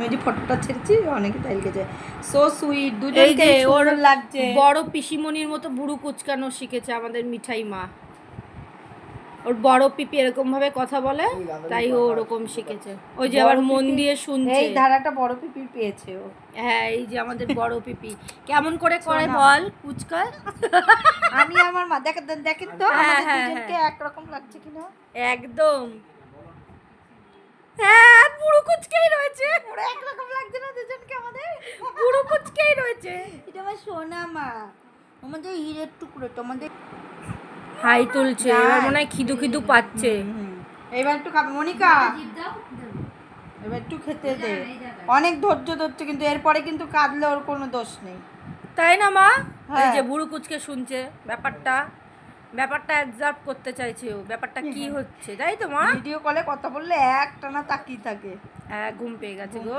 ওই যে ফটোটা ছেড়েছি অনেকে তাই লিখেছে সো সুইট, দুজনকে ওর লাগছে। বড় পিসিমণির মতো বুড়ো কুচকানো শিখেছে আমাদের মিঠাই মা। ওর বড় পিপি এরকম ভাবে কথা বলে, তাই ও ওরকম শিখেছে। ওই যে আবার মন দিয়ে শুনছে। এই ধারাটা বড় পিপি পেয়েছে ও। হ্যাঁ, এই যে আমাদের বড় পিপি কেমন করে করে বল কুচকা। আমি আমার মা দেখেন তো আমাদের দুজনকে একরকম লাগছে কিনা। একদম। হ্যাঁ, পুরো কুচকেই রয়েছে। পুরো একরকম লাগছে না দুজনকে আমাদের? পুরো কুচকেই রয়েছে। এটা আমার সোনা মা, আমাদের হীরের টুকরো। তোমাদের হাই তুলছে, এবার মনে হয় খিদু খিদু পাচ্ছে। এবার একটু খাবে মনিকা, এবার একটু খেতে দে। অনেক ধৈর্য ধরছে কিন্তু এরপরে কিন্তু কাঁদলে ওর কোনো দোষ নেই, তাই না মা? হ্যাঁ। এই যে বুড়ো কুচকে শুনছে ব্যাপারটা অবজার্ভ করতে চাইছে ও, ব্যাপারটা কি হচ্ছে, তাই তো মা? ভিডিও কলে কথা বললে একটানা তাকিয়ে থাকে। হ্যাঁ, ঘুম পেয়ে গেছে গো।